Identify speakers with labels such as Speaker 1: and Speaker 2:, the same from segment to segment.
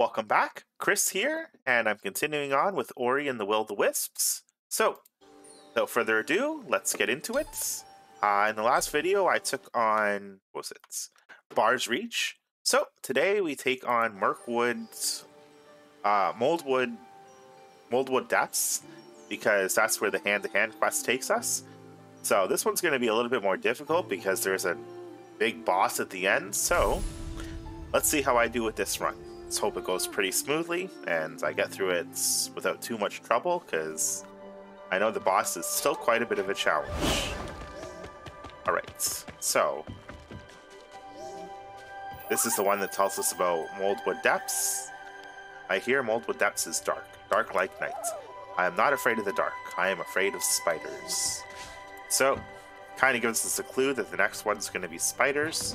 Speaker 1: Welcome back, Chris here, and I'm continuing on with Ori and the Will of the Wisps. So, without further ado, let's get into it. In the last video, I took on, what was it? Bar's Reach. So, today we take on Mouldwood Depths, because that's where the hand-to-hand quest takes us. So, this one's going to be a little bit more difficult because there's a big boss at the end, so let's see how I do with this run. Let's hope it goes pretty smoothly and I get through it without too much trouble, because I know the boss is still quite a bit of a challenge. Alright, so this is the one that tells us about Mouldwood Depths. I hear Mouldwood Depths is dark, dark like night. I am not afraid of the dark, I am afraid of spiders. So, kind of gives us a clue that the next one's going to be spiders.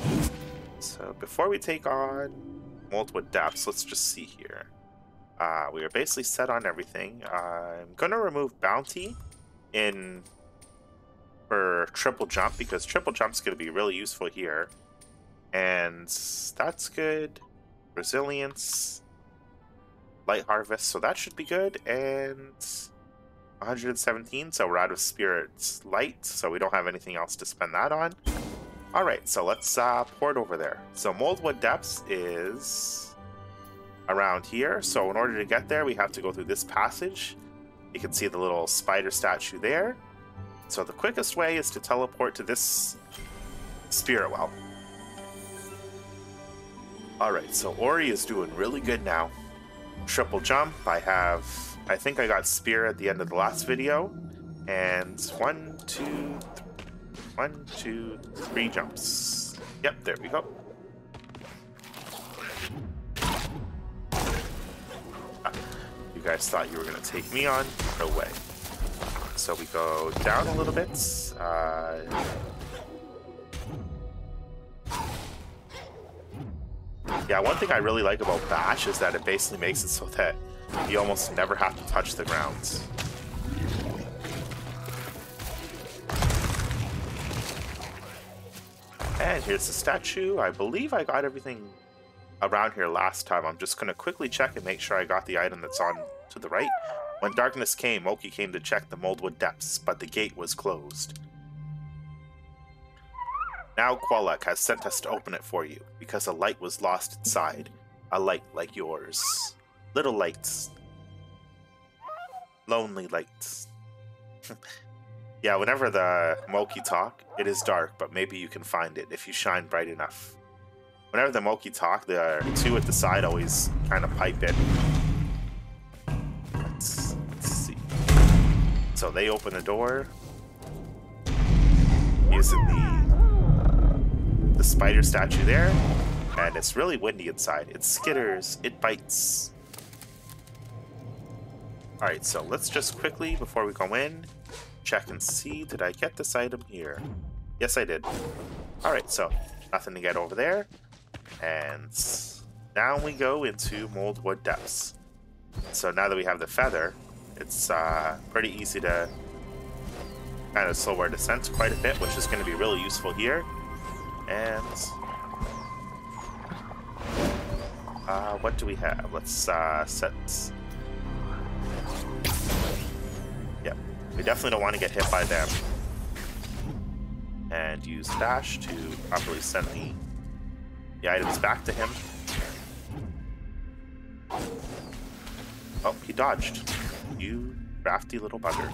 Speaker 1: So before we take on Mouldwood Depths, let's just see here. We are basically set on everything. I'm going to remove Bounty for triple jump, because triple jump's going to be really useful here. And that's good. Resilience. Light Harvest, so that should be good. And 117, so we're out of Spirit Light, so we don't have anything else to spend that on. Alright, so let's port over there. So Mouldwood Depths is around here. So in order to get there, we have to go through this passage. You can see the little spider statue there. So the quickest way is to teleport to this spirit well. Alright, so Ori is doing really good now. Triple jump, I think I got spear at the end of the last video. And 1, 2, 3 jumps. Yep, there we go. You guys thought you were going to take me on? No way. So we go down a little bit. Yeah, one thing I really like about Bash is that it basically makes it so that you almost never have to touch the ground. And here's the statue. I believe I got everything around here last time. I'm just going to quickly check and make sure I got the item that's on to the right. When darkness came, Oki came to check the Mouldwood Depths, but the gate was closed. Now Qualek has sent us to open it for you, because a light was lost inside. A light like yours. Little lights. Lonely lights. Yeah, whenever the Moki talk, it is dark, but maybe you can find it if you shine bright enough. Whenever the Moki talk, the two at the side always kind of pipe in. Let's see. So they open the door. Using the spider statue there. And it's really windy inside. It skitters. It bites. Alright, so let's just quickly, before we go in, check and see, did I get this item here? Yes, I did. Alright, so nothing to get over there. And now we go into Mouldwood Depths. So now that we have the feather, it's pretty easy to kind of slow our descent quite a bit, which is going to be really useful here. And what do we have? Let's set... Yep, we definitely don't want to get hit by them. And use dash to properly send the items back to him. Oh, he dodged. You crafty little bugger.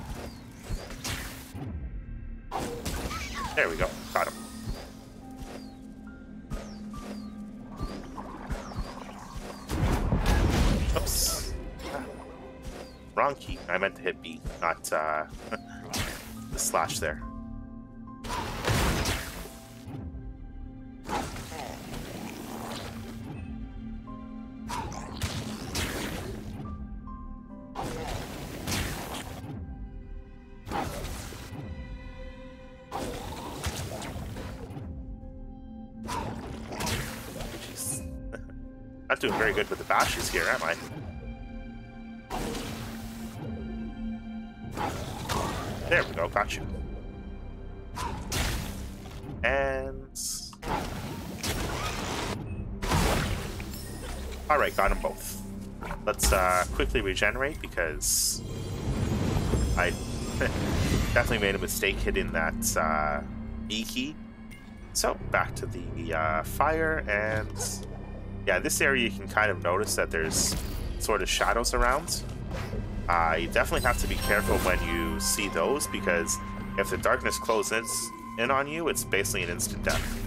Speaker 1: There we go, got him. Oops. Wrong key. I meant to hit B, not the slash there. Jeez. Not doing very good with the bashes here, am I? There we go, got you. And Alright, got them both. Let's quickly regenerate because I definitely made a mistake hitting that E key. So, back to the fire, and yeah, this area you can kind of notice that there's sort of shadows around. You definitely have to be careful when you see those, because if the darkness closes in on you, it's basically an instant death.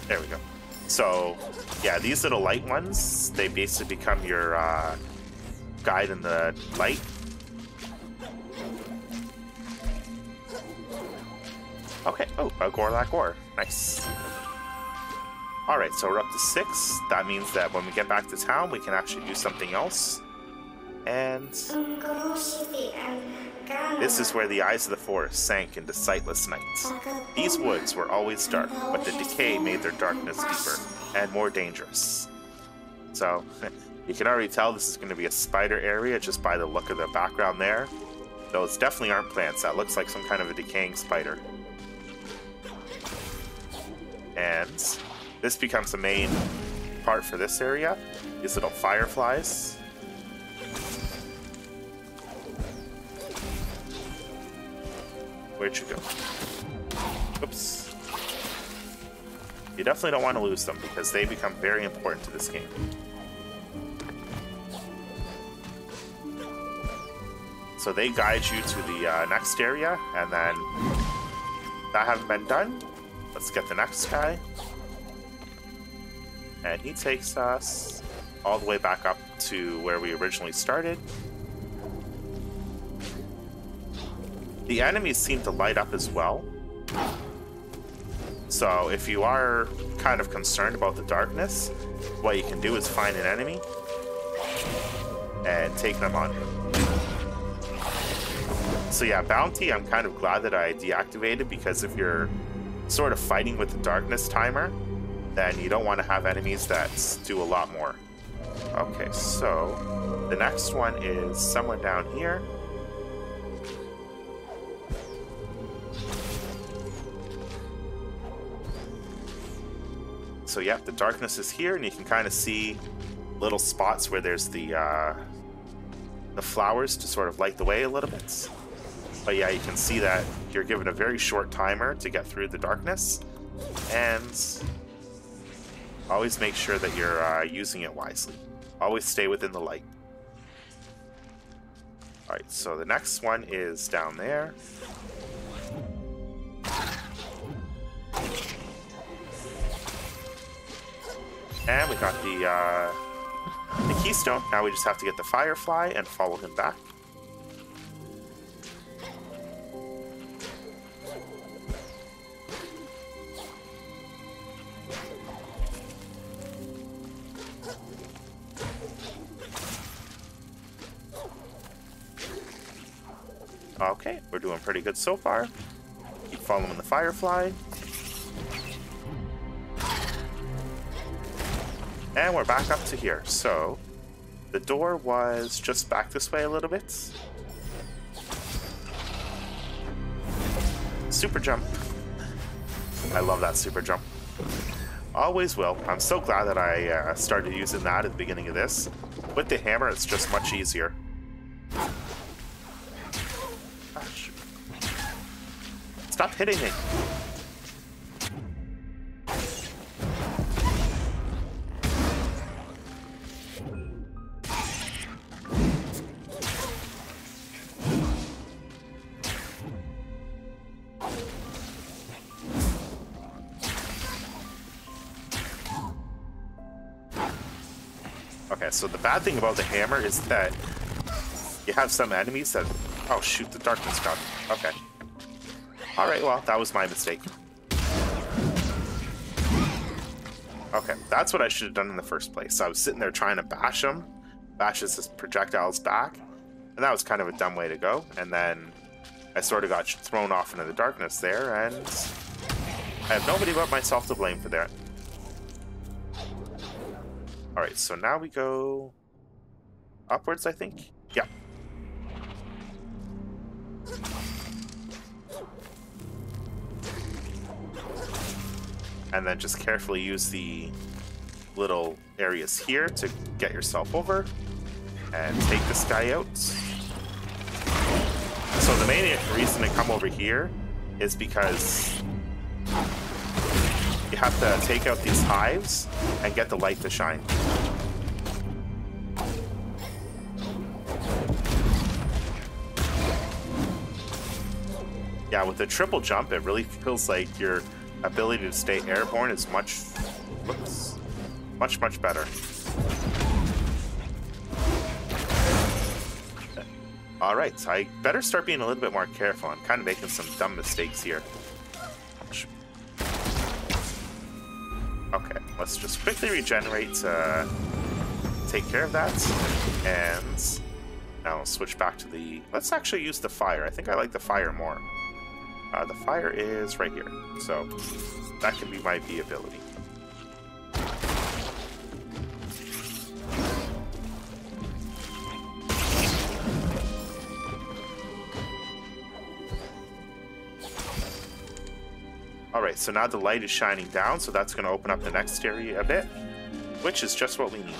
Speaker 1: There we go. So, yeah, these little light ones, they basically become your guide in the light. Okay, oh, a Gorlak ore. Nice. Alright, so we're up to 6. That means that when we get back to town, we can actually do something else. And this is where the eyes of the forest sank into sightless nights. These woods were always dark, but the decay made their darkness deeper and more dangerous. So, you can already tell this is going to be a spider area just by the look of the background there. Those definitely aren't plants. That looks like some kind of a decaying spider. And this becomes the main part for this area. These little fireflies. Where'd you go? Oops. You definitely don't want to lose them because they become very important to this game. So they guide you to the next area, and then that having been done, let's get the next guy. And he takes us all the way back up to where we originally started. The enemies seem to light up as well. So if you are kind of concerned about the darkness, what you can do is find an enemy and take them on. So yeah, Bounty, I'm kind of glad that I deactivated, because if you're sort of fighting with the darkness timer, then you don't want to have enemies that do a lot more. Okay, so the next one is somewhere down here. So yeah, the darkness is here, and you can kind of see little spots where there's the flowers to sort of light the way a little bit. But yeah, you can see that you're given a very short timer to get through the darkness, and always make sure that you're using it wisely. Always stay within the light. Alright, so the next one is down there. And we got the keystone. Now we just have to get the firefly and follow him back. Okay, we're doing pretty good so far. Keep following the firefly. And we're back up to here. So, the door was just back this way a little bit. Super jump. I love that super jump. Always will. I'm so glad that I started using that at the beginning of this. With the hammer, it's just much easier. Gosh. Stop hitting me. Okay, so the bad thing about the hammer is that you have some enemies that... Oh shoot, the darkness got me. Okay. Alright, well, that was my mistake. Okay, that's what I should have done in the first place. I was sitting there trying to bash him, bash his projectiles back, and that was kind of a dumb way to go. And then I sort of got thrown off into the darkness there, and I have nobody but myself to blame for that. Alright, so now we go upwards, I think? Yeah. And then just carefully use the little areas here to get yourself over and take this guy out. So the main reason to come over here is because you have to take out these hives and get the light to shine. Yeah, with the triple jump, it really feels like your ability to stay airborne is much better. Alright, so I better start being a little bit more careful. I'm kind of making some dumb mistakes here. Okay, let's just quickly regenerate to take care of that. And now switch back to the... Let's actually use the fire. I think I like the fire more. The fire is right here, so that can be my B ability. Alright, so now the light is shining down, so that's going to open up the next area a bit, which is just what we need.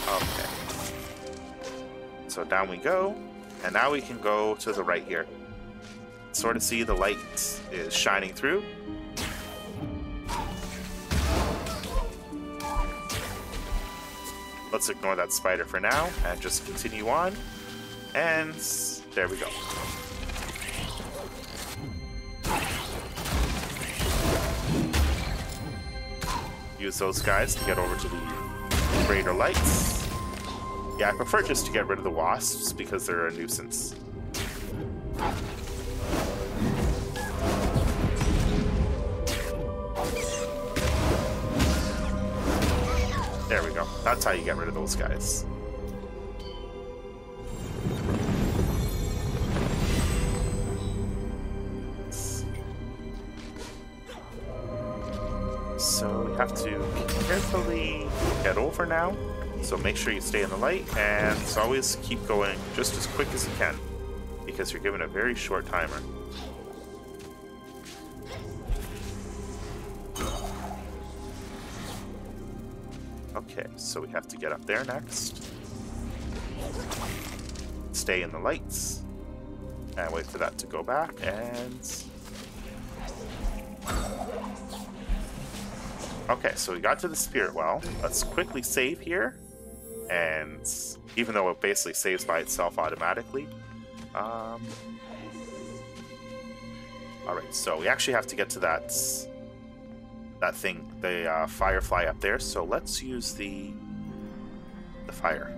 Speaker 1: Okay. So down we go, and now we can go to the right here. Sort of see the light is shining through. Let's ignore that spider for now, and just continue on. And there we go. Use those guys to get over to the greater lights. Yeah, I prefer just to get rid of the wasps because they're a nuisance. There we go. That's how you get rid of those guys. So we have to carefully get over now. So make sure you stay in the light, and always keep going just as quick as you can, because you're given a very short timer. Okay, so we have to get up there next. Stay in the lights, and wait for that to go back, and... Okay, so we got to the spirit well. Let's quickly save here. And even though it basically saves by itself automatically. Alright, so we actually have to get to that thing, the firefly up there. So let's use the fire.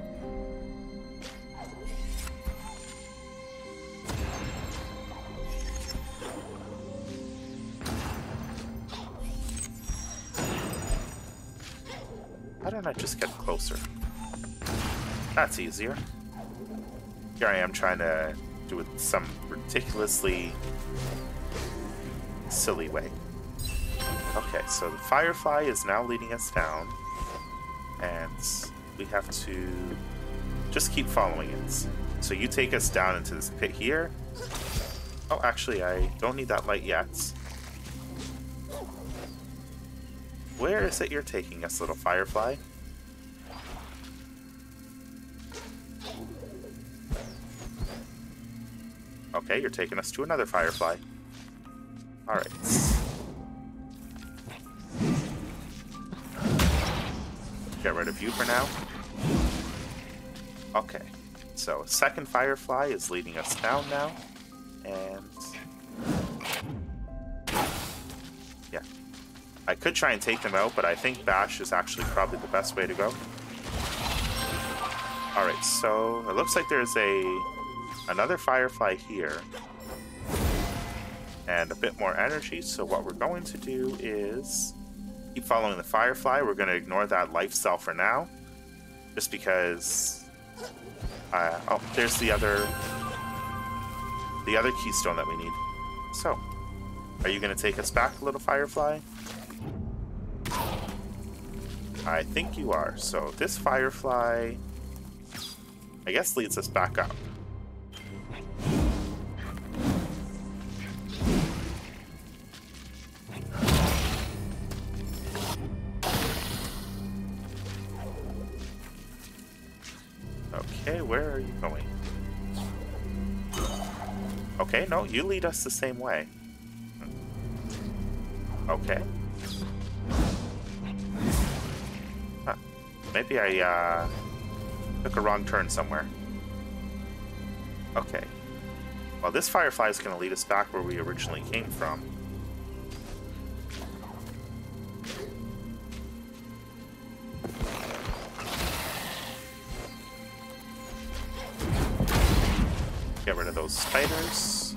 Speaker 1: Why don't I just get closer? That's easier. Here I am trying to do it some ridiculously silly way. Okay, so the firefly is now leading us down, and we have to just keep following it. So you take us down into this pit here. Oh, actually, I don't need that light yet. Where is it you're taking us, little firefly? Okay, you're taking us to another firefly. Alright. Get rid of you for now. Okay, so second firefly is leading us down now. And... yeah. I could try and take them out, but I think bash is actually probably the best way to go. Alright, so it looks like there's another firefly here. And a bit more energy, so what we're going to do is keep following the firefly. We're going to ignore that life cell for now. Just because... oh, there's the other keystone that we need. So, are you going to take us back, little firefly? I think you are. So this firefly, I guess, leads us back up. Okay, where are you going? Okay, no, you lead us the same way. Okay. Huh. Maybe I took a wrong turn somewhere. Okay. Well, this firefly is going to lead us back where we originally came from. Get rid of those spiders.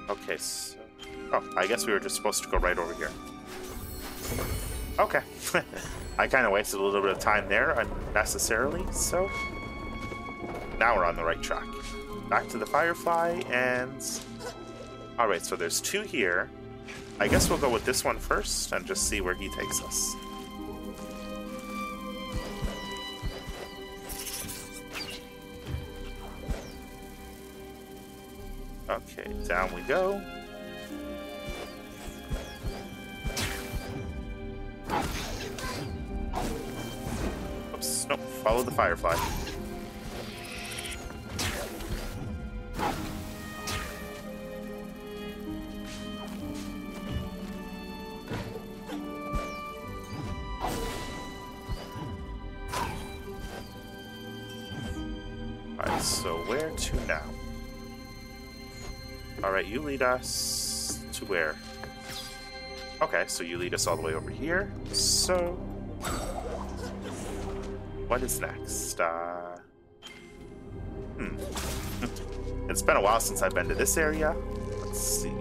Speaker 1: Okay, so... Oh, I guess we were just supposed to go right over here. Okay. I kind of wasted a little bit of time there unnecessarily, so... Now we're on the right track. Back to the firefly, and... Alright, so there's two here. I guess we'll go with this one first, and just see where he takes us. Okay, down we go. Oops, nope, follow the firefly. Alright, so where to now? Alright, you lead us to where? Okay, so you lead us all the way over here. So, what is next? It's been a while since I've been to this area. Let's see.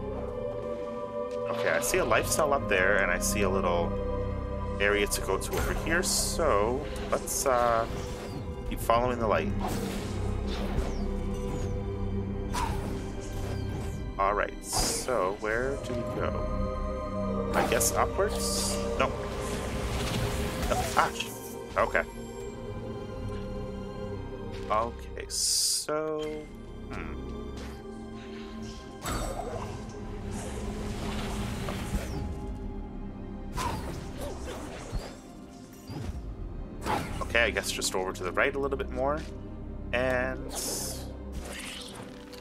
Speaker 1: Okay, I see a life cell up there, and I see a little area to go to over here. So, let's keep following the light. Alright, so where do we go? I guess upwards? Nope. Ah! Okay. Okay, so... Okay, I guess just over to the right a little bit more. And...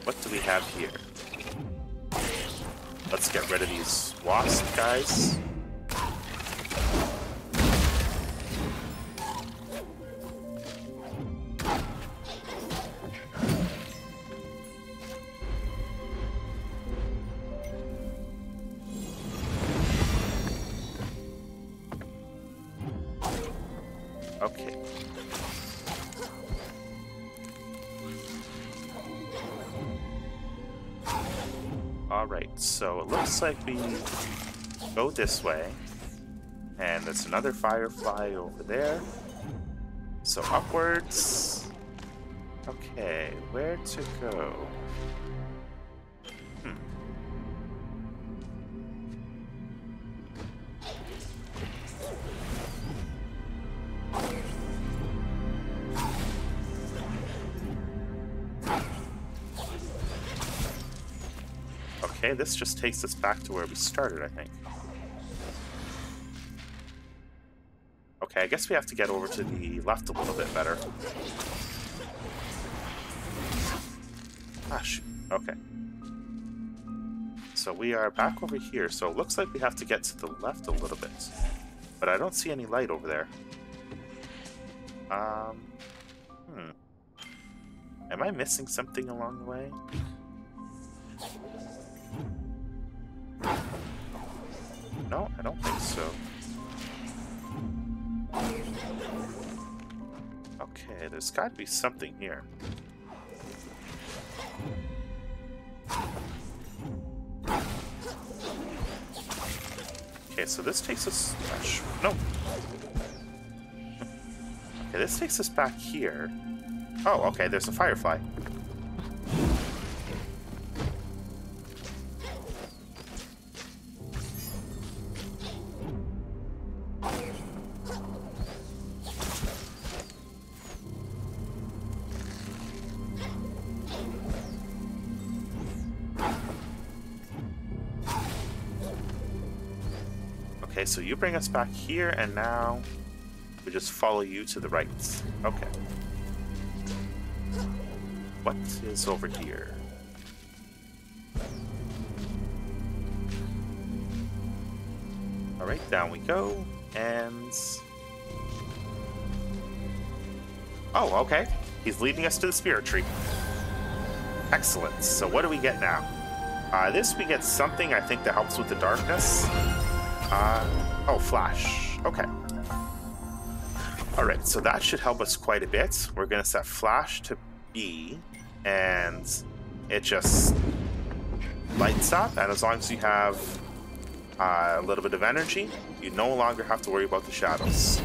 Speaker 1: what do we have here? Let's get rid of these wasp guys. Okay. Alright, so it looks like we go this way, and there's another firefly over there. So upwards. Okay, where to go? Okay, this just takes us back to where we started, I think. Okay, I guess we have to get over to the left a little bit better. Ah, shoot. Okay. So we are back over here, so it looks like we have to get to the left a little bit. But I don't see any light over there. Am I missing something along the way? No, I don't think so. Okay, there's got to be something here. Okay, so this takes us... no. Okay, this takes us back here. Oh, okay, there's a firefly. Okay, so you bring us back here, and now we just follow you to the right. Okay. what is over here? Alright, down we go, and... Oh, okay. He's leading us to the spirit tree. Excellent. So what do we get now? This we get something, I think, that helps with the darkness. Oh, flash. Okay. Alright, so that should help us quite a bit. We're going to set flash to B, and it just lights up, and as long as you have a little bit of energy, you no longer have to worry about the shadows.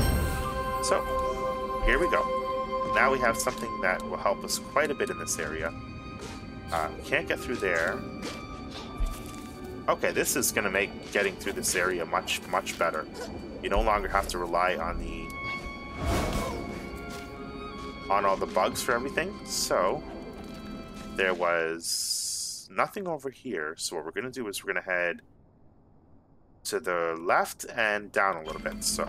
Speaker 1: So, here we go. Now we have something that will help us quite a bit in this area. Can't get through there. Okay, this is going to make getting through this area much, much better. You no longer have to rely on all the bugs for everything. So, there was nothing over here. So what we're going to do is we're going to head to the left and down a little bit. So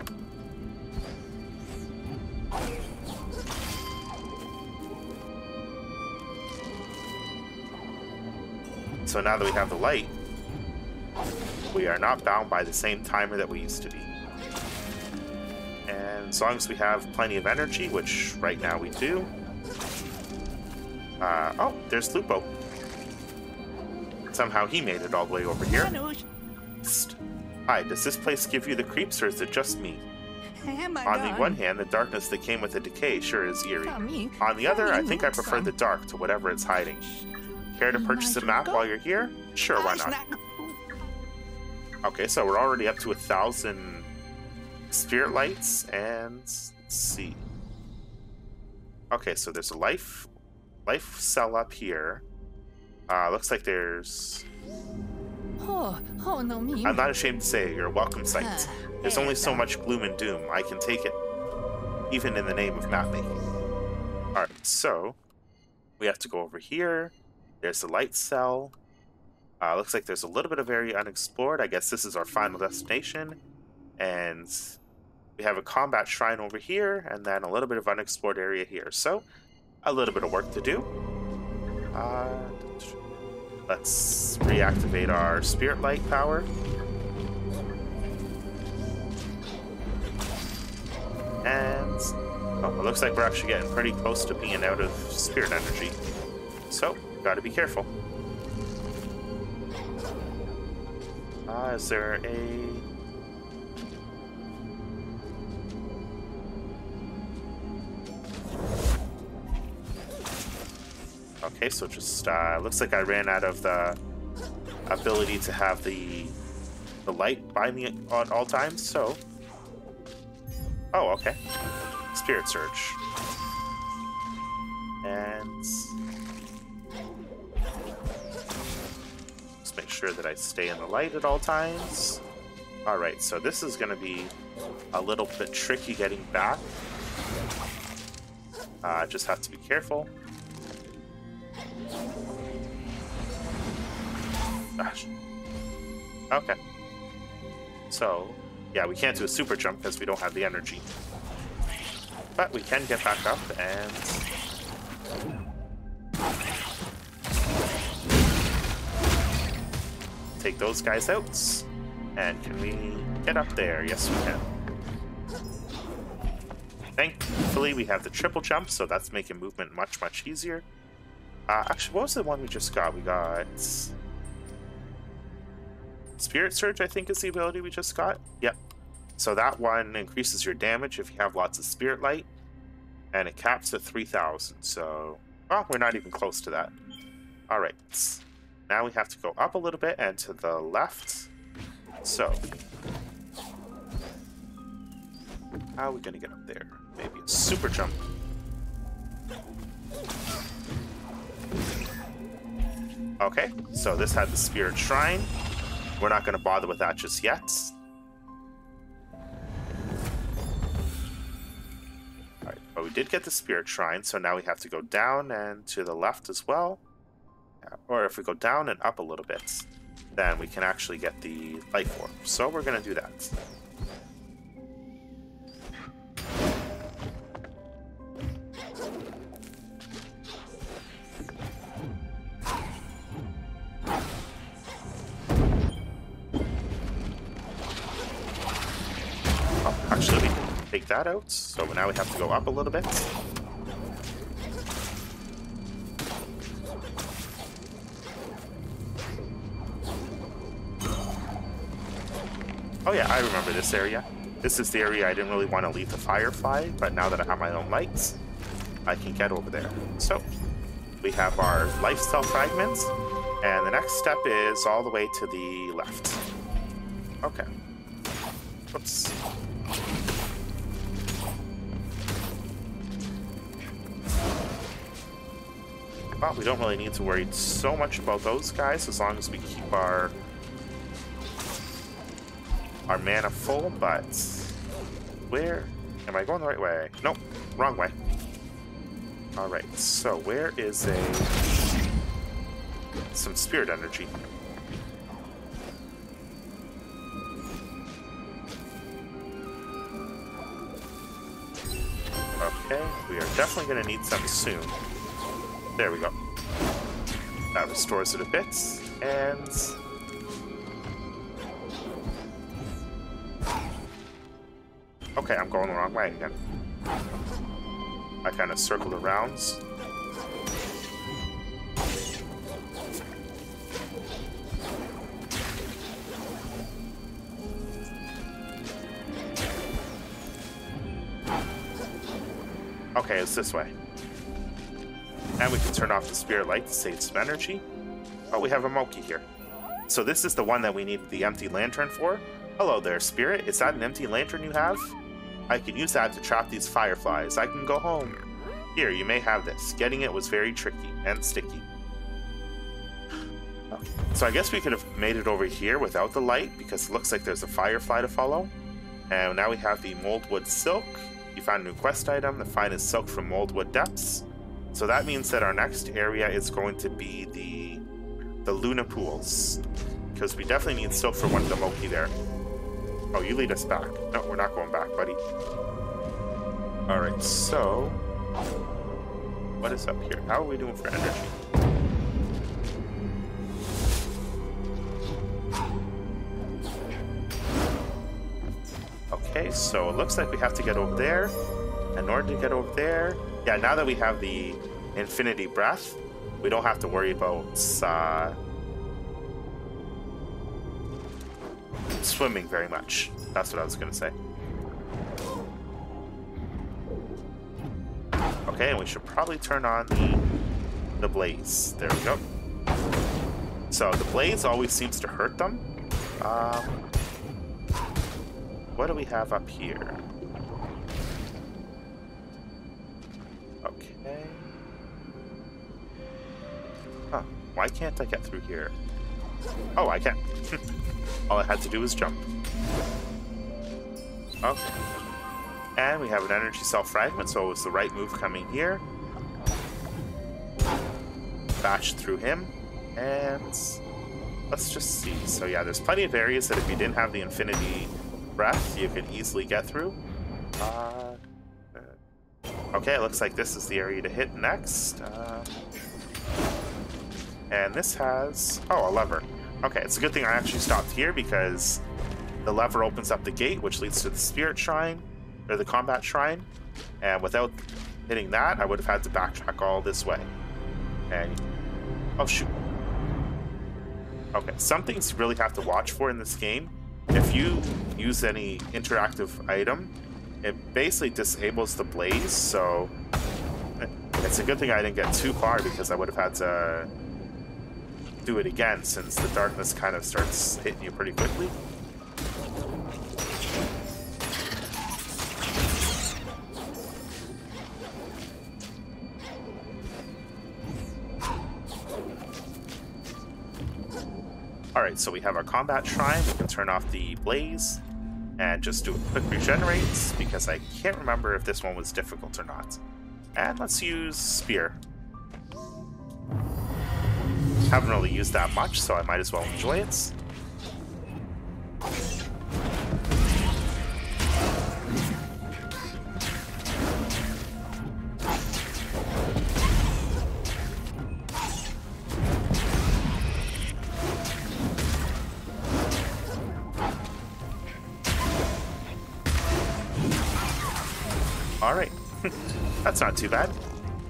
Speaker 1: now that we have the light, we are not bound by the same timer that we used to be. And as long as we have plenty of energy, which right now we do. Oh, there's Lupo. Somehow he made it all the way over here. Psst. Hi, does this place give you the creeps, or is it just me? On the one hand, the darkness that came with the decay sure is eerie. On the other, I think I prefer the dark to whatever it's hiding. Care to purchase a map while you're here? Sure, why not? Okay, so we're already up to 1,000 spirit lights, and let's see. Okay, so there's a life cell up here. Looks like there's... I'm not ashamed to say you're a welcome sight. There's only so much gloom and doom. I can take it, even in the name of map making. Alright, so we have to go over here. There's the light cell. Looks like there's a little bit of area unexplored. I guess this is our final destination. And we have a combat shrine over here, and then a little bit of unexplored area here. So, a little bit of work to do. Let's reactivate our spirit light power. And oh, it looks like we're actually getting pretty close to being out of spirit energy. So, gotta be careful. Is there a... Okay, so just looks like I ran out of the ability to have the light by me at all times, so... Oh, okay. Spirit Surge. And... Let's make sure that I stay in the light at all times. Alright, so this is going to be a little bit tricky getting back. Just have to be careful. Gosh. Okay. So, yeah, we can't do a super jump because we don't have the energy. But we can get back up and... take those guys out. And can we get up there? Yes, we can. Thankfully, we have the triple jump, so that's making movement much, much easier. Actually, what was the one we just got? We got... Spirit Surge, I think, is the ability we just got. Yep. So that one increases your damage if you have lots of Spirit Light. And it caps at 3,000. So, well, we're not even close to that. Alright. Now we have to go up a little bit and to the left. So, how are we going to get up there? Maybe a super jump. Okay, so this had the Spirit Shrine. We're not going to bother with that just yet. Alright, but we did get the Spirit Shrine, so now we have to go down and to the left as well. Or if we go down and up a little bit, then we can actually get the life orb. So we're going to do that. that out. So now we have to go up a little bit. Oh yeah, I remember this area. This is the area I didn't really want to leave the firefly, but now that I have my own lights, I can get over there. So, we have our lifestyle fragments, and the next step is all the way to the left. Okay. Oops. Well, we don't really need to worry so much about those guys as long as we keep our mana full, but where am I going the right way? Nope, wrong way. All right, so where is some spirit energy? Okay, we are definitely going to need some soon. There we go. That restores it a bit, and okay, I'm going the wrong way again. I kind of circled around. Okay, it's this way. And we can turn off the spirit light to save some energy. Oh, we have a Moki here. So this is the one that we needed the empty lantern for. Hello there, spirit. Is that an empty lantern you have? I can use that to trap these fireflies. I can go home. Here, you may have this. Getting it was very tricky and sticky. Okay. So I guess we could have made it over here without the light because it looks like there's a firefly to follow. And now we have the Mouldwood silk. You found a new quest item, the finest silk from Mouldwood depths. So that means that our next area is going to be the Luna pools. Because we definitely need silk for one of the Moki there. Oh, you lead us back. No, we're not going back, buddy. Alright, so what is up here? How are we doing for energy? Okay, so it looks like we have to get over there. In order to get over there, yeah, now that we have the infinity breath, we don't have to worry about swimming very much. That's what I was gonna say. Okay, and we should probably turn on the blaze. There we go. So the blaze always seems to hurt them. What do we have up here? Okay. Huh. Why can't I get through here? Oh, I can. All I had to do was jump. Okay. And we have an energy cell fragment, so it was the right move coming here. Bash through him. And let's just see. So yeah, there's plenty of areas that if you didn't have the infinity breath, you could easily get through. Okay, it looks like this is the area to hit next. And this has... oh, a lever. Okay, it's a good thing I actually stopped here because the lever opens up the gate, which leads to the spirit shrine, or the combat shrine. And without hitting that, I would have had to backtrack all this way. And... oh, shoot. Okay, some things you really have to watch for in this game. If you use any interactive item, it basically disables the blaze, so it's a good thing I didn't get too far because I would have had to do it again since the darkness kind of starts hitting you pretty quickly. Alright, so we have our combat shrine. We can turn off the blaze and just do a quick regenerate because I can't remember if this one was difficult or not. And let's use spear. Haven't really used that much, so I might as well enjoy it. All right. That's not too bad.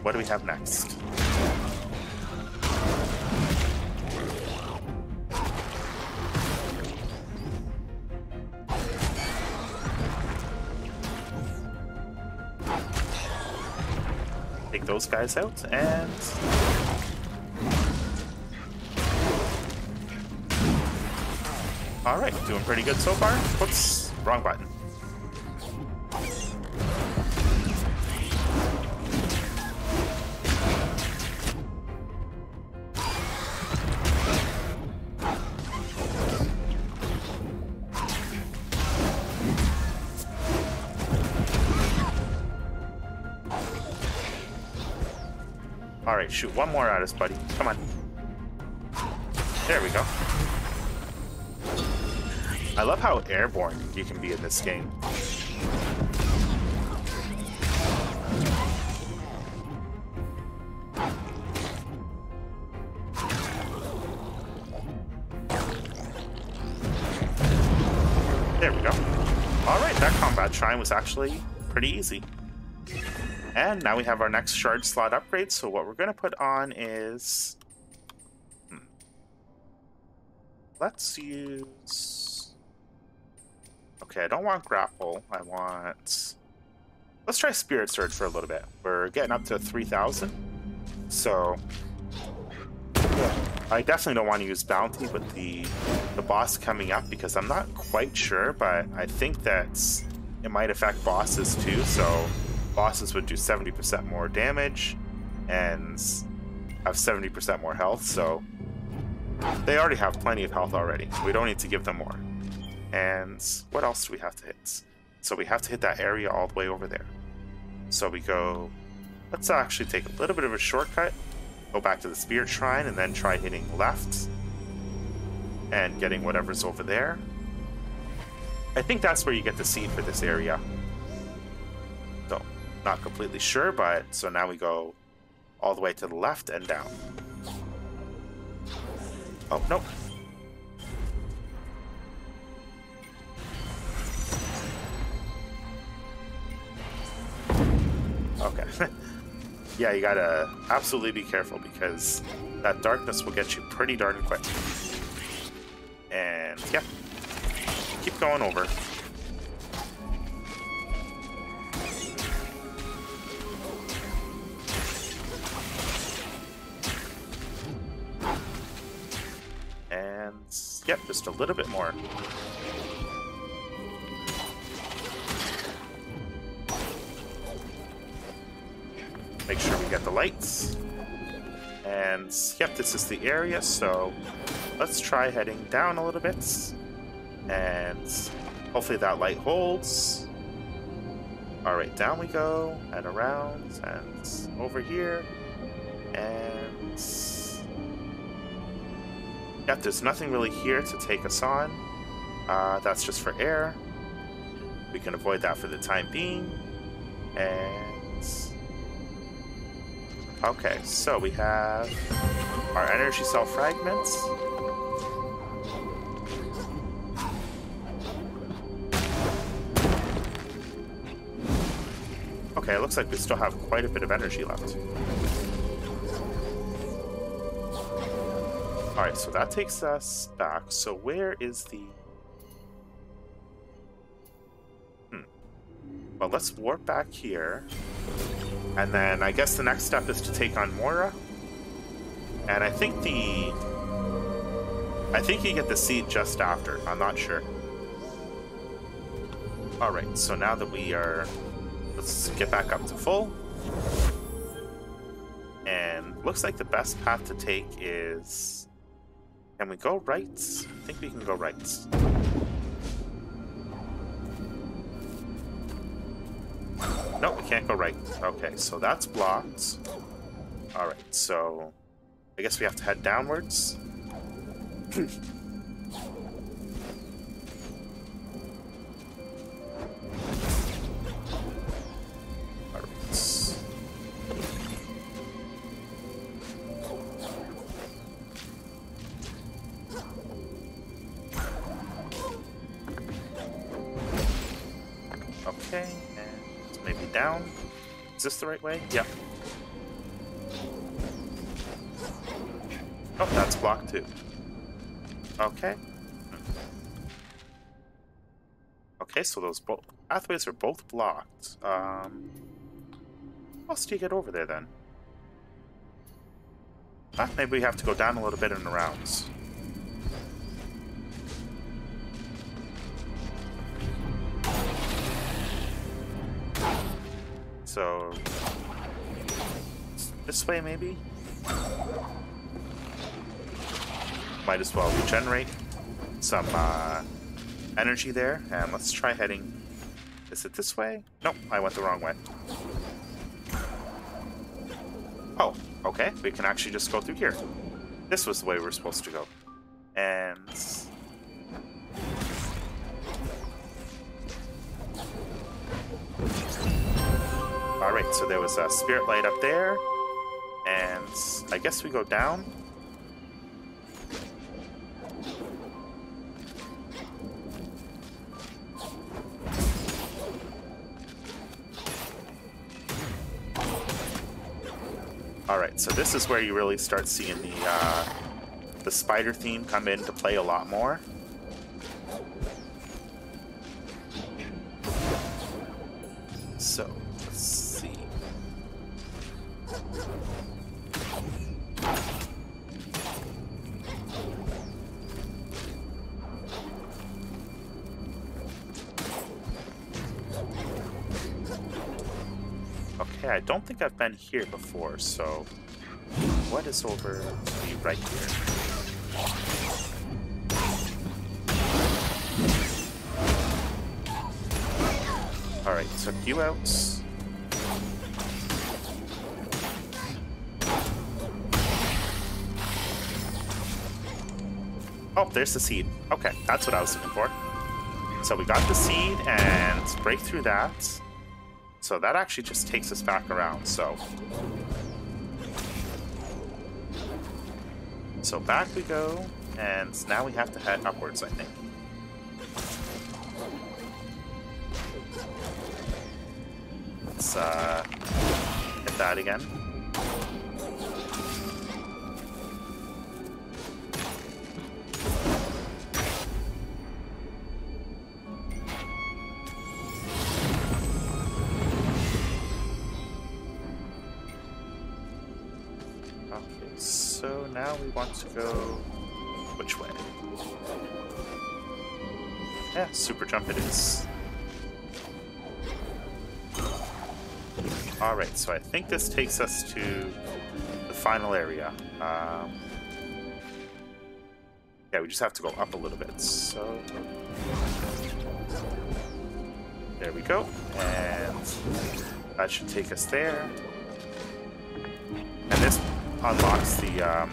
Speaker 1: What do we have next? Take those guys out and... All right, doing pretty good so far. Whoops, wrong button. All right, shoot one more at us, buddy. Come on. There we go. I love how airborne you can be in this game. There we go. All right, that combat shrine was actually pretty easy. And now we have our next shard slot upgrade. So what we're going to put on is... Let's use... Okay, I don't want grapple. I want... Let's try Spirit Surge for a little bit. We're getting up to 3,000. So... I definitely don't want to use Bounty with the boss coming up because I'm not quite sure, but I think that it might affect bosses too. So bosses would do 70% more damage and have 70% more health. So they already have plenty of health already. We don't need to give them more. And what else do we have to hit? So we have to hit that area all the way over there. So we go, let's actually take a little bit of a shortcut, go back to the Spirit Shrine, and then try hitting left and getting whatever's over there. I think that's where you get the seed for this area. So, not completely sure, but so now we go all the way to the left and down. Oh, nope. Okay. Yeah, you gotta absolutely be careful because that darkness will get you pretty darn quick. And, yep. Keep going over. And, yep, just a little bit more. Make sure we get the lights. And, yep, this is the area, so let's try heading down a little bit. And hopefully that light holds. Alright, down we go, and around, and over here. And... Yep, there's nothing really here to take us on. That's just for air. We can avoid that for the time being. And... Okay, so we have our energy cell fragments. Okay, it looks like we still have quite a bit of energy left. Alright, so that takes us back. So where is the... Well, let's warp back here. And then I guess the next step is to take on Mora. And I think you get the seed just after. I'm not sure. Alright, so now that we are... Let's get back up to full. And looks like the best path to take is... Can we go right? I think we can go right. No, we can't go right. Okay, so that's blocked. Alright, so... I guess we have to head downwards. Okay, and maybe down. Is this the right way? Yep. Oh, that's blocked too. Okay. Okay, so those pathways are both blocked. How else do you get over there then? Ah, maybe we have to go down a little bit in the rounds. So this way maybe? Might as well regenerate some energy there, and let's try heading. Is it this way? Nope, I went the wrong way. Oh, okay, we can actually just go through here. This was the way we were supposed to go. And alright, so there was a spirit light up there, and I guess we go down. Alright, so this is where you really start seeing the spider theme come into play a lot more. So, let's see. Okay, I don't think I've been here before, so what is over the right here? Alright, took you out. Oh, there's the seed. Okay, that's what I was looking for. So we got the seed and break through that. So that actually just takes us back around, so back we go, and now we have to head upwards, I think. Let's hit that again. So now we want to go which way? Yeah, super jump it is. Alright, so I think this takes us to the final area. Yeah, we just have to go up a little bit. So there we go. And that should take us there. And this unlocks the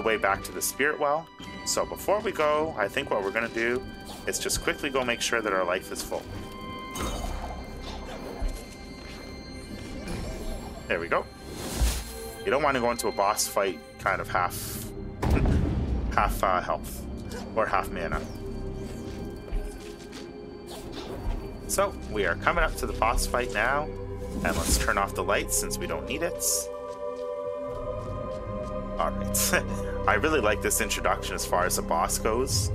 Speaker 1: way back to the spirit well. So before we go, I think what we're gonna do is just quickly go make sure that our life is full. There we go. You don't want to go into a boss fight kind of half health or half mana. So we are coming up to the boss fight now, and let's turn off the lights since we don't need it. Alright, I really like this introduction as far as the boss goes.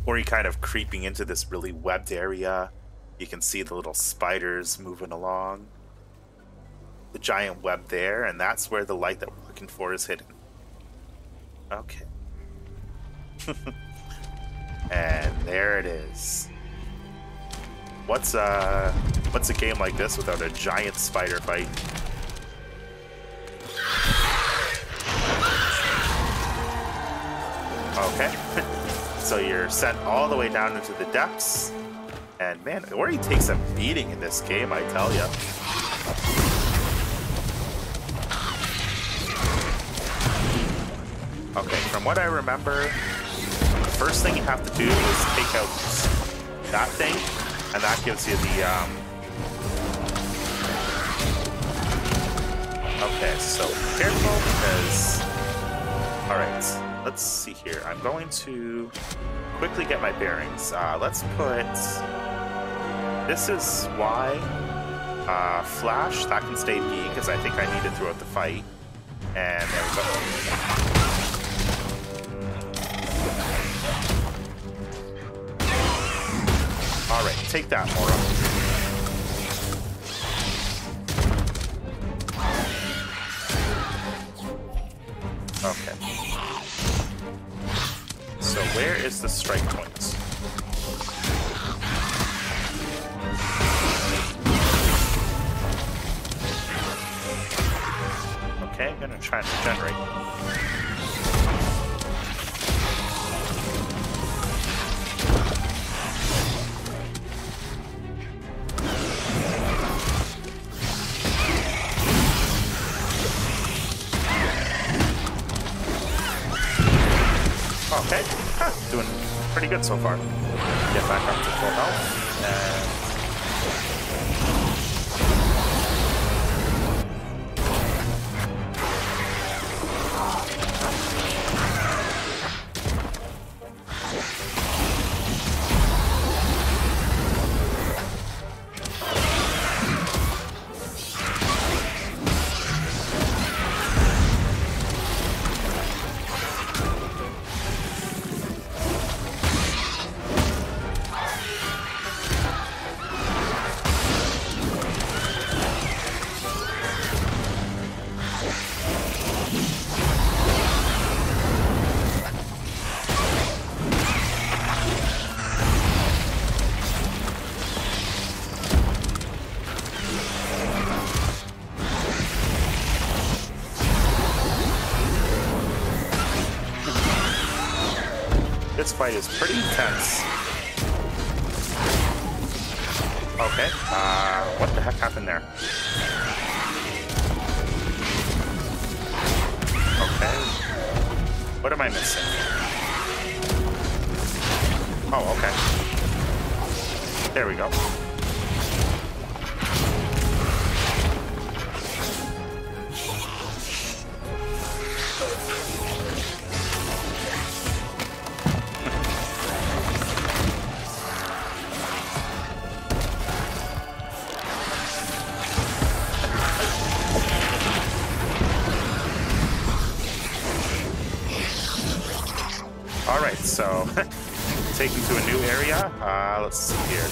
Speaker 1: Where you're kind of creeping into this really webbed area. You can see the little spiders moving along. The giant web there, and that's where the light that we're looking for is hidden. Okay. And there it is. What's a game like this without a giant spider fight? Okay. So you're sent all the way down into the depths. And man, Ori takes a beating in this game, I tell ya. Okay, from what I remember, the first thing you have to do is take out that thing, and that gives you the, Okay, so be careful, because... Alright, let's see here. I'm going to quickly get my bearings. Let's put This is why Flash, that can stay B, because I think I need it throughout the fight. And there we go. Alright, take that, Mora. Okay. So where is the strike point? Okay, I'm gonna try and regenerate. Okay, doing pretty good so far. Get back up to full health, and this fight is pretty intense. Okay, what the heck happened there? Okay, what am I missing? Oh, okay. There we go. Alright, so taken to a new area. Let's see here.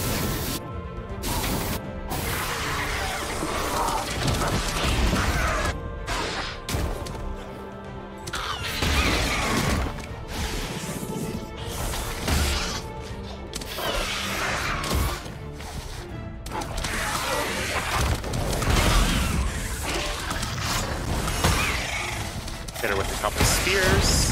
Speaker 1: Hit her with a couple spears.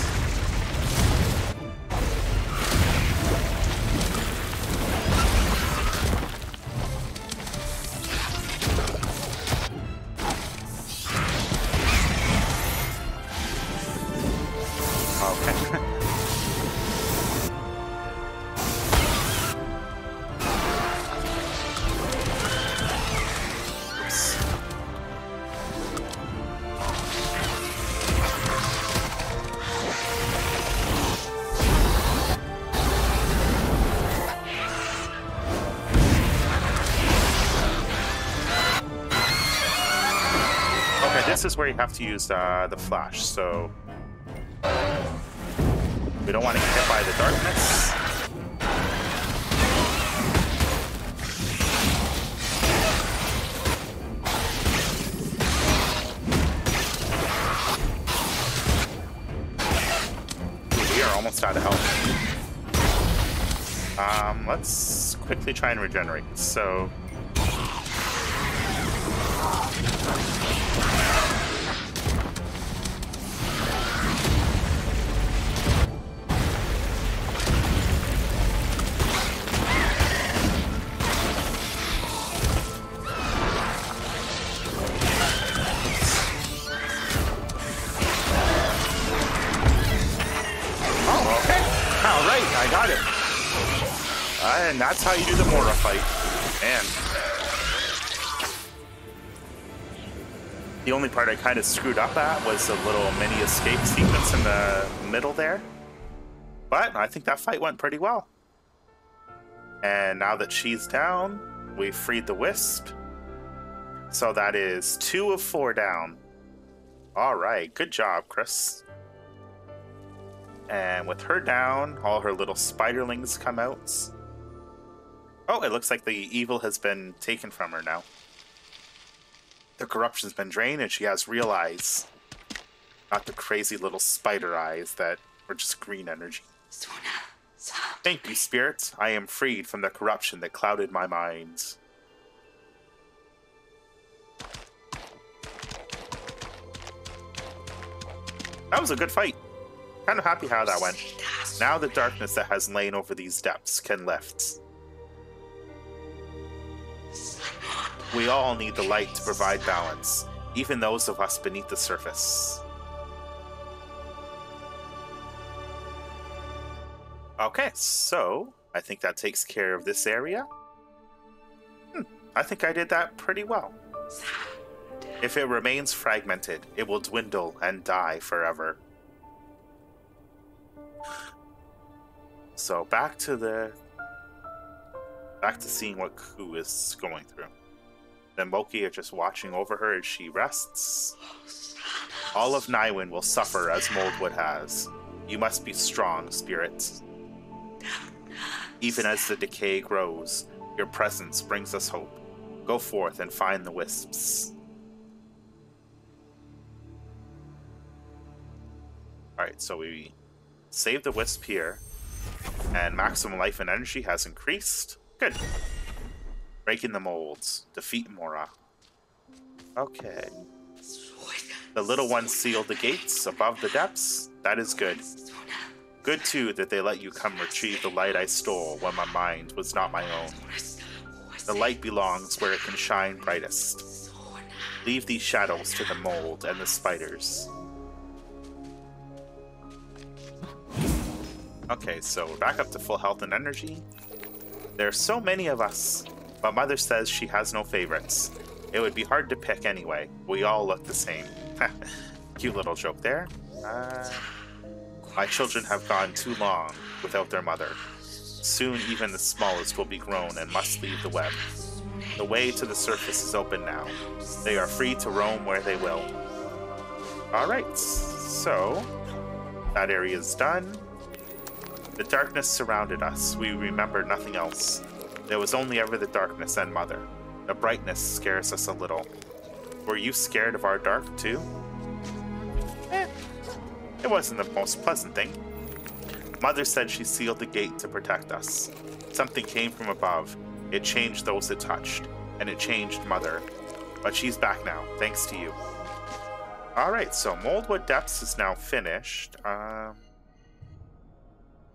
Speaker 1: This is where you have to use the flash, so we don't want to get hit by the darkness. We are almost out of health. Let's quickly try and regenerate. So I got it. And that's how you do the Mora fight. Man. The only part I kind of screwed up at was a little mini escape sequence in the middle there. But I think that fight went pretty well. And now that she's down, we freed the Wisp. So that is 2 of 4 down. Alright, good job, Chris. And with her down, all her little spiderlings come out. Oh, it looks like the evil has been taken from her now. The corruption's been drained and she has real eyes. Not the crazy little spider eyes that were just green energy. Thank you, Spirit. I am freed from the corruption that clouded my mind. That was a good fight. Kind of happy how that went. Now the darkness that has lain over these depths can lift. We all need the light to provide balance, even those of us beneath the surface. Okay, so I think that takes care of this area. I think I did that pretty well. If it remains fragmented, it will dwindle and die forever. So back to seeing what Ku is going through. The Moki are just watching over her as she rests. All of Niwen will suffer as Mouldwood has. You must be strong, Spirit. Even as the decay grows, your presence brings us hope. Go forth and find the Wisps. Alright, so we save the Wisp here. And maximum life and energy has increased. Good. Breaking the molds. Defeat Mora. Okay. The little ones sealed the gates above the depths. That is good. Good, too, that they let you come retrieve the light I stole when my mind was not my own. The light belongs where it can shine brightest. Leave these shadows to the mold and the spiders. Okay, so we're back up to full health and energy. There are so many of us, but Mother says she has no favorites. It would be hard to pick anyway. We all look the same. Cute little joke there. My children have gone too long without their mother. Soon even the smallest will be grown and must leave the web. The way to the surface is open now. They are free to roam where they will. Alright, so that area is done. The darkness surrounded us. We remembered nothing else. There was only ever the darkness and Mother. The brightness scares us a little. Were you scared of our dark, too? It wasn't the most pleasant thing. Mother said she sealed the gate to protect us. Something came from above. It changed those it touched. And it changed Mother. But she's back now, thanks to you. Alright, so Mouldwood Depths is now finished.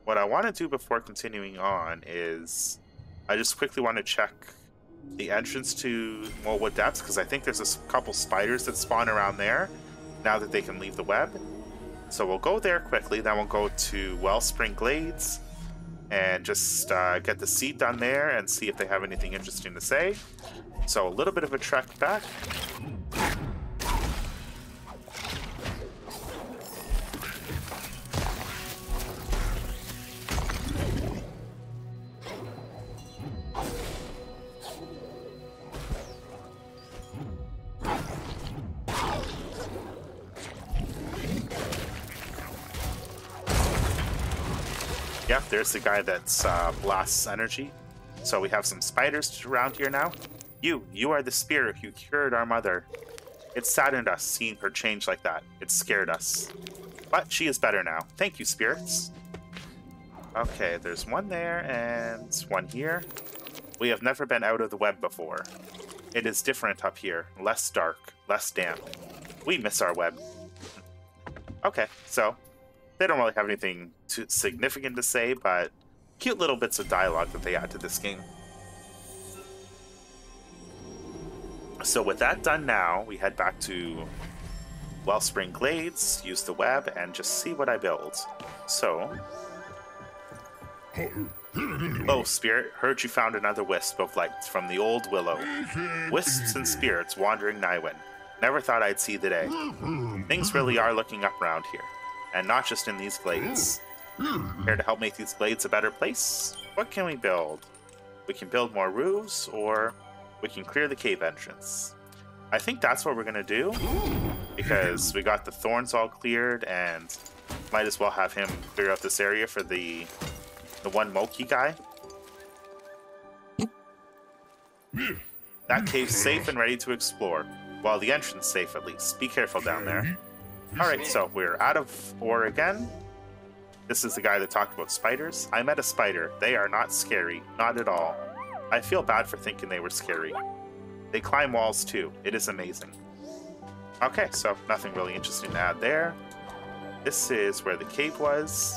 Speaker 1: What I want to do before continuing on is I just quickly want to check the entrance to Mouldwood Depths, because I think there's a couple spiders that spawn around there now that they can leave the web. So we'll go there quickly, then we'll go to Wellspring Glades and just get the seed done there and see if they have anything interesting to say. So a little bit of a trek back. Yeah, there's the guy that's blasts energy. So we have some spiders around here now. You are the spirit who cured our mother. It saddened us seeing her change like that. It scared us. But she is better now. Thank you, spirits. Okay, there's one there and one here. We have never been out of the web before. It is different up here. Less dark, less damp. We miss our web. Okay, so they don't really have anything too significant to say, but cute little bits of dialogue that they add to this game. So with that done now, we head back to Wellspring Glades, use the web, and just see what I build. So, oh, Spirit, heard you found another wisp of light from the old willow. Wisps and spirits wandering Niwen. Never thought I'd see the day. Things really are looking up round here, and not just in these glades. Care to help make these glades a better place? What can we build? we can build more roofs, or we can clear the cave entrance. I think that's what we're going to do, because we got the thorns all cleared, and might as well have him clear out this area for the one Moki guy. That cave's safe and ready to explore. Well, the entrance safe at least. Be careful down there. Alright, so we're out of ore again. This is the guy that talked about spiders. I met a spider. They are not scary. Not at all. I feel bad for thinking they were scary. They climb walls too. It is amazing. Okay, so nothing really interesting to add there. This is where the cave was.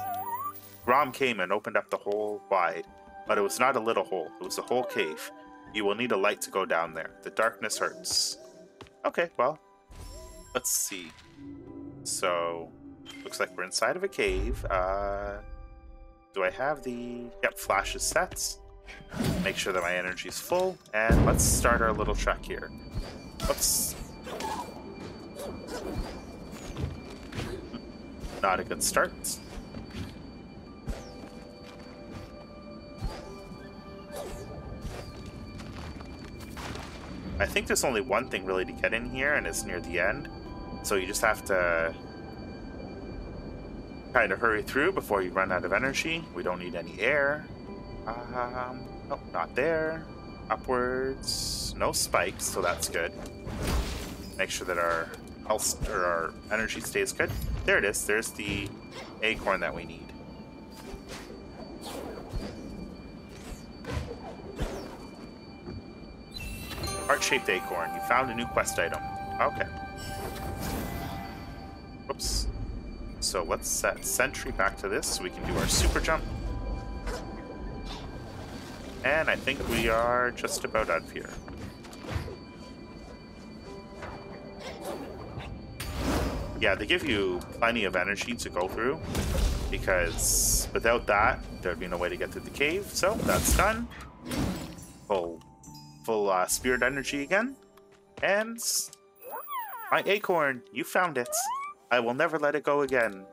Speaker 1: Grom came and opened up the hole wide. But it was not a little hole. It was a whole cave. You will need a light to go down there. The darkness hurts. Okay, well, let's see. So, looks like we're inside of a cave. Do I have the... Yep, flash is set. Make sure that my energy's full. And let's start our little trek here. Oops. Not a good start. I think there's only one thing really to get in here, and it's near the end. So you just have to kind of hurry through before you run out of energy. We don't need any air. Nope, not there. Upwards. No spikes, so that's good. Make sure that our health or our energy stays good. There it is. There's the acorn that we need. Heart-shaped acorn. You found a new quest item. Okay. Whoops. So let's set sentry back to this so we can do our super jump. And I think we are just about out of here. Yeah, they give you plenty of energy to go through, because without that, there'd be no way to get through the cave. So that's done. Full spirit energy again. And my acorn, you found it. I will never let it go again.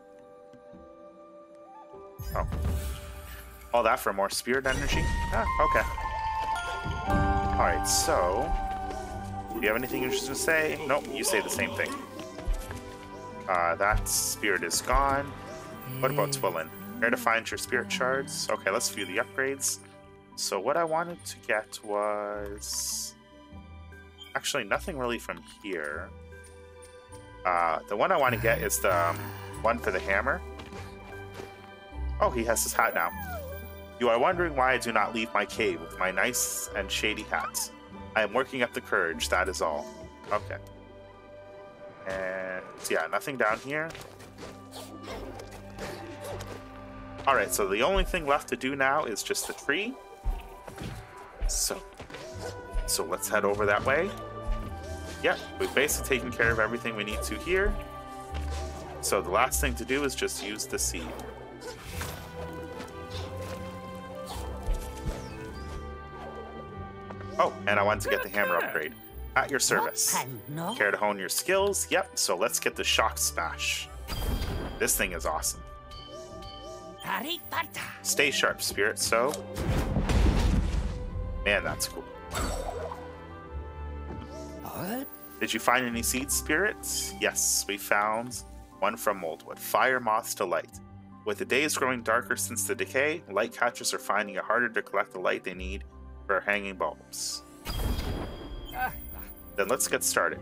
Speaker 1: Oh. All that for more spirit energy? Ah, okay. Alright, so... do you have anything interesting to say? Nope, you say the same thing. That spirit is gone. What about Twillin? Where to find your spirit shards? Okay, let's view the upgrades. So what I wanted to get was... actually, nothing really from here. The one I want to get is the one for the hammer. Oh, he has his hat now. You are wondering why I do not leave my cave with my nice and shady hat. I am working up the courage, that is all. Okay. And yeah, nothing down here. Alright, so the only thing left to do now is just the tree. So let's head over that way. Yeah, we've basically taken care of everything we need to here. So the last thing to do is just use the seed. Oh, and I wanted to get the hammer upgrade. At your service. Care to hone your skills? Yep, so let's get the shock smash. This thing is awesome. Stay sharp, spirit, so... man, that's cool. Did you find any seeds, spirits? Yes, we found one from Mouldwood. Fire moths to light. With the days growing darker since the decay, light catchers are finding it harder to collect the light they need for hanging bulbs. Then let's get started.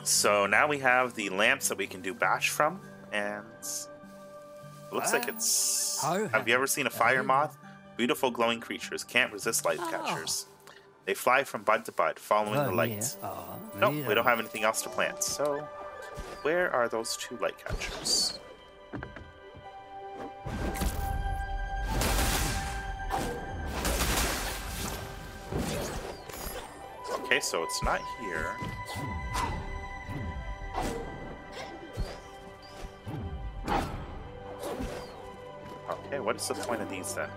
Speaker 1: So now we have the lamps that we can do bash from, and it looks like it's... have you ever seen a fire moth? Beautiful glowing creatures, can't resist light catchers. They fly from bud to bud, following the light. Nope, we don't have anything else to plant, so where are those two light catchers? Okay, so it's not here. Okay, what is the point of these then?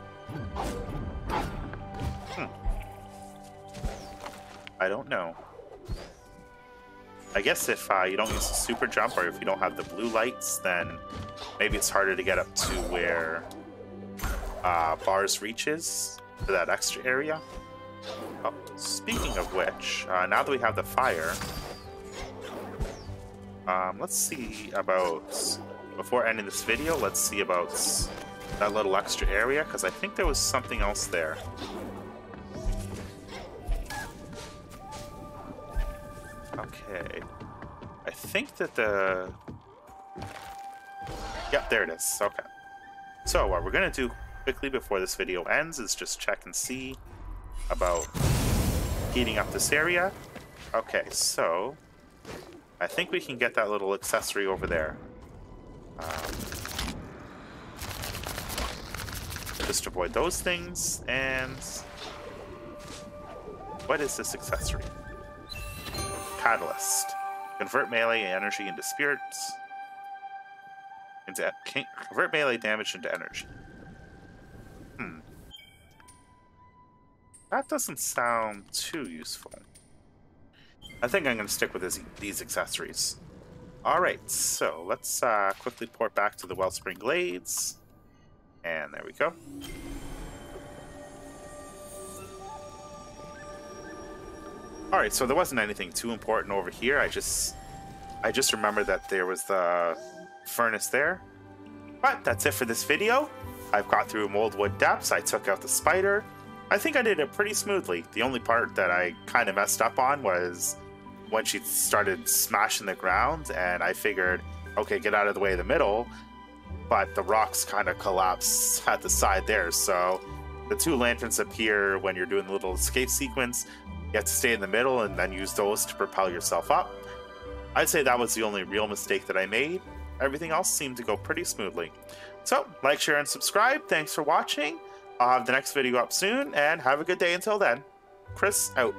Speaker 1: I don't know. I guess if you don't use the super jump, or if you don't have the blue lights, then maybe it's harder to get up to where bars reaches for that extra area. Oh, speaking of which, now that we have the fire, let's see about, before ending this video, let's see about that little extra area, because I think there was something else there. Okay. I think that the... Yep, there it is. Okay. So what we're going to do quickly before this video ends is just check and see about heating up this area. Okay, so I think we can get that little accessory over there. Just avoid those things, and what is this accessory? Catalyst. Convert melee energy into spirits. Convert melee damage into energy. That doesn't sound too useful. I think I'm going to stick with these accessories. Alright, so let's quickly port back to the Wellspring Glades. And there we go. Alright, so there wasn't anything too important over here. I just remembered that there was the furnace there. But that's it for this video. I've got through Mouldwood depths. I took out the spider. I think I did it pretty smoothly. The only part that I kind of messed up on was when she started smashing the ground, and I figured, okay, get out of the way of the middle, but the rocks kind of collapse at the side there, so the two lanterns appear when you're doing the little escape sequence. You have to stay in the middle and then use those to propel yourself up. I'd say that was the only real mistake that I made. Everything else seemed to go pretty smoothly. So, like, share, and subscribe. Thanks for watching. I'll have the next video up soon, and have a good day until then. Chris, out.